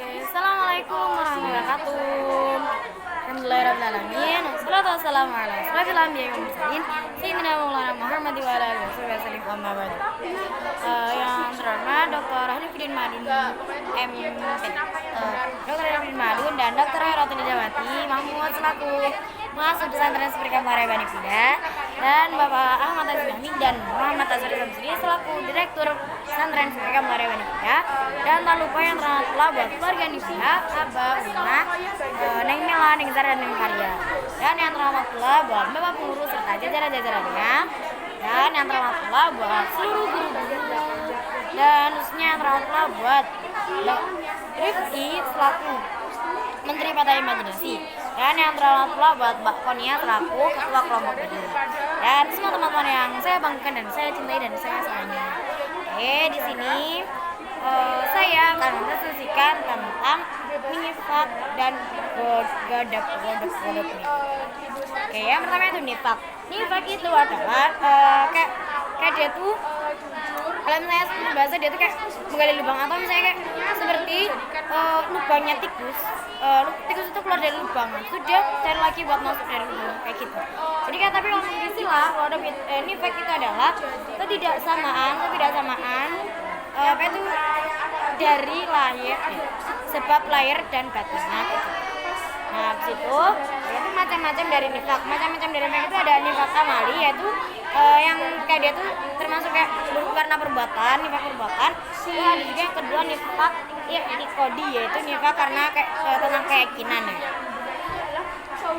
Assalamualaikum warahmatullahi wabarakatuh. Alhamdulillahirrahmanirrahim. Wassalatu wassalamu ala asyrafil anbiya'i wal mursalin Sayyidina Maulana Muhammad wa ala alihi wasallam amma ba'du. Yang terhormat Dr. Hanifudin Madun MPD, Dr. Hanifudin Madun dan Dr. Heratul Nijawati Mahmud selaku Mahasiswa Pesantren Seperti Kampung Banifida, dan Bapak Ahmad Azmi dan Muhammad Azhar Samsuri selaku Direktur Pesantren Seperti Kampung Banifida, dan tak lupa yang telah buat keluarga Nifida, Abah, Una, Neng Mela, Neng Zara, dan Neng Karya, dan yang terhormat pula buat Bapak Pengurus serta jajaran-jajarannya, dan yang terhormat pula buat seluruh guru-guru, dan khususnya yang terhormat pula buat Rifki selaku Menteri Pada Imajinasi, dan yang terhormat pula buat Mbak Konia selaku Ketua Kelompok ini, dan semua teman-teman yang saya banggakan dan saya cintai dan saya sayangi. Oke, di sini saya akan mempresentasikan tentang nifak dan godok. Oke, yang pertama itu nifak. Nifak itu adalah kayak dia tuh, kalau misalnya bahasa dia tuh kayak menggali lubang, atau misalnya kayak seperti lubangnya tikus. Tikus itu keluar dari lubang, itu dia cari lagi buat masuk dari lubang kayak gitu. Jadi kan, tapi kalau istilah nifak itu adalah ketidaksamaan apa itu dari lahir, sebab lahir dan batinnya. Nah, habis itu macam-macam dari nifak. Macam-macam dari nifak itu ada nifak amali, yaitu yang kayak dia tuh termasuk kayak karena perbuatan, nifak perbuatan. Terus ada juga yang kedua nifak itikodi, yaitu nifak karena tentang keyakinan ya.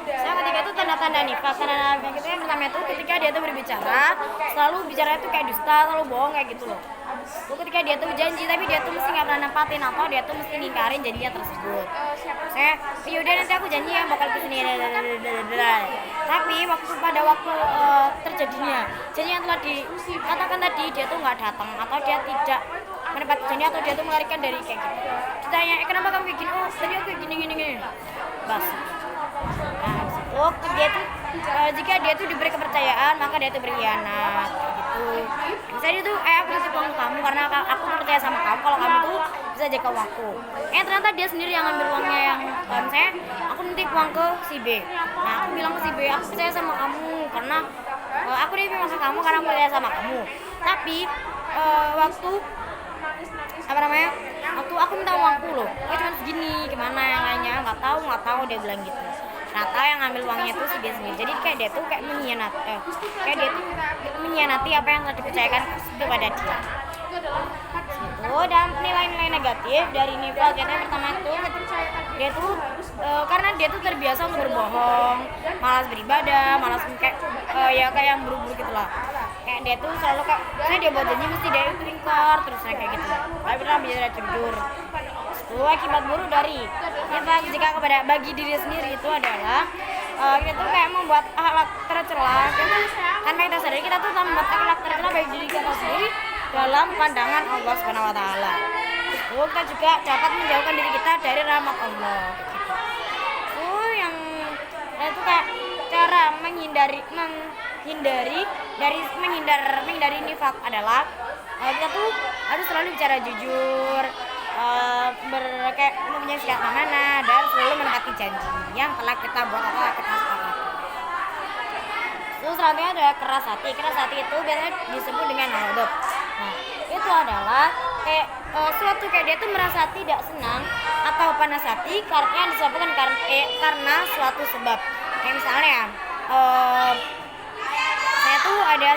Yang ketiga itu tanda-tanda nifak. Tanda-tanda nifak itu yang pertama itu ketika dia tuh berbicara, selalu bicara itu kayak dusta, selalu bohong kayak gitu loh. Ketika dia tuh janji tapi dia tuh mesti nggak pernah nempatin, atau dia tuh mesti ngingkarin janjinya tersebut. Saya yaudah nanti aku janji yang bakal kesini, tapi pada waktu terjadinya janji yang telah dikatakan tadi dia tuh nggak datang, atau dia tidak menepati janji, atau dia tuh melarikan dari kayak gitu. Ditanya, kenapa kamu kayak gini? Oh tadi aku kayak gini bas. Nah habis itu dia tuh jika dia tuh diberi kepercayaan maka dia tuh berkhianat gitu. Misalnya dia tuh aku nitip uang kamu karena aku percaya sama kamu kalau kamu tuh bisa jaga uangku. Ternyata dia sendiri yang ngambil uangnya, yang misalnya aku nitip uang ke si B. Nah aku bilang ke si B, aku percaya sama kamu karena aku nitip uang ke kamu karena aku percaya sama kamu. Tapi waktu aku minta uangku loh, cuma segini, gimana yang lainnya nggak tahu dia bilang gitu. Ternyata yang ngambil uangnya itu si dia sendiri. Jadi kayak dia tuh kayak mengkhianati apa yang telah dipercayakan kepada dia. Itu. Dan nilai-nilai negatif dari nifak yang pertama itu dia tuh karena dia tuh terbiasa untuk berbohong, malas beribadah, malas kayak yang buru-buru gitulah. Kayak dia tuh selalu kayak dia buat janji mesti dia itu ingkar terus kayak gitu. Tapi pernah bicara jujur. Itu akibat buruk dari nifak jika bagi diri sendiri itu adalah kita tuh kayak membuat akhlak tercela. Karena kita sadari kita tuh membuat akhlak tercela bagi diri kita sendiri dalam pandangan Allah Subhanahu wa taala. Itu kita juga dapat menjauhkan diri kita dari rahmat Allah gitu. Yang itu kayak cara menghindari nifak adalah kita tuh harus selalu bicara jujur, kayak mempunyai sikap amanah, dan selalu menepati janji yang telah kita buat atau kita sepakati. Terus selanjutnya ada keras hati. Keras hati itu biasanya disebut dengan ghadab. Nah, itu adalah kayak suatu kayak dia tuh merasa tidak senang atau panas hati karena disebabkan karena suatu sebab. Kayak misalnya saya tuh ada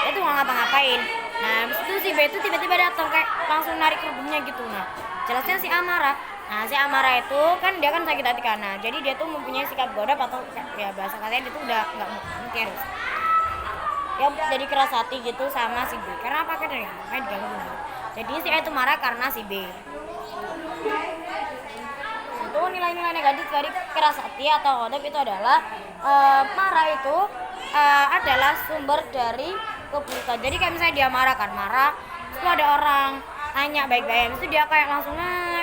dia tuh nggak ngapa-ngapain. Nah, habis itu si B itu tiba-tiba datang kayak langsung narik kerudungnya gitu. Nah, jelasnya si A marah. Nah, si A marah itu kan dia kan sakit hati karena jadi dia tuh mempunyai sikap godap atau ya bahasa katanya dia tuh udah nggak mungkin. Dia jadi keras hati gitu sama si B. Karena apa kan ya? Makanya diganggu. Jadi si A itu marah karena si B. Itu nilai-nilai negatif dari keras hati atau godap itu adalah marah itu adalah sumber dari keburukan. Jadi kayak misalnya dia marah, itu ada orang tanya baik-baik, itu dia kayak langsung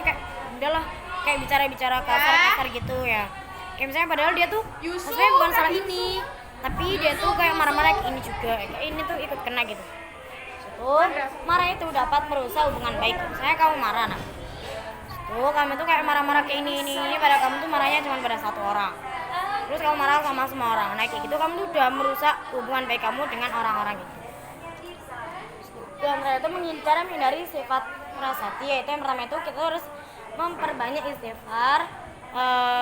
kayak udahlah kayak bicara kasar gitu ya. Kayak misalnya padahal dia tuh maksudnya bukan salah ini, tapi dia tuh kayak marah-marah kayak ini juga, kayak ini tuh ikut kena gitu. Marah itu dapat merusak hubungan baik. Misalnya kamu marah, tuh kamu tuh kayak marah-marah kayak ini pada kamu tuh marahnya cuma pada satu orang. Terus kamu marah sama semua orang. Nah kayak gitu kamu tuh udah merusak hubungan baik kamu dengan orang-orang gitu. Yang pertama itu menghindari sifat keras hati, yaitu yang pertama itu kita harus memperbanyak istighfar.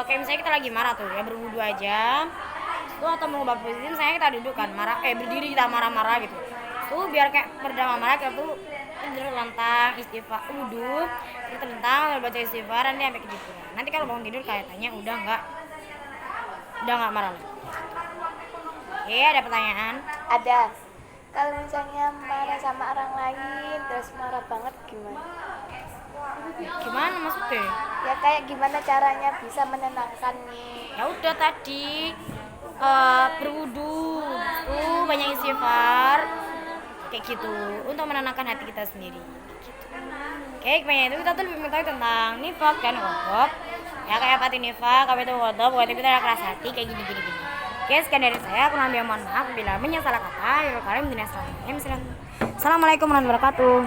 Kayak misalnya kita lagi marah tuh ya berwudu aja tuh, atau mengubah posisi misalnya kita duduk kan marah berdiri kita marah-marah gitu tuh, biar kayak berdamai marah kita tuh terlentang istighfar wudu, kita terlentang baca istighfar nanti sampai gitu. Nanti kalau bangun tidur kayaknya udah nggak marah lagi. Oke, ada pertanyaan? Ada. Kalau misalnya marah sama orang lain terus marah banget gimana? Gimana maksudnya? Ya kayak gimana caranya bisa menenangkan nih? Ya udah tadi berwudu tuh banyak istighfar kayak gitu untuk menenangkan hati kita sendiri gitu. Oke, kebanyakan itu kita tuh lebih mengetahui tentang nifak dan ghadab ya, kayak apa tuh nifak, apa itu ghadab, waktu itu ada keras hati kayak gini. Oke, sekian dari saya, kurang lebih mohon maaf bila menyesal kata. Assalamualaikum warahmatullahi wabarakatuh.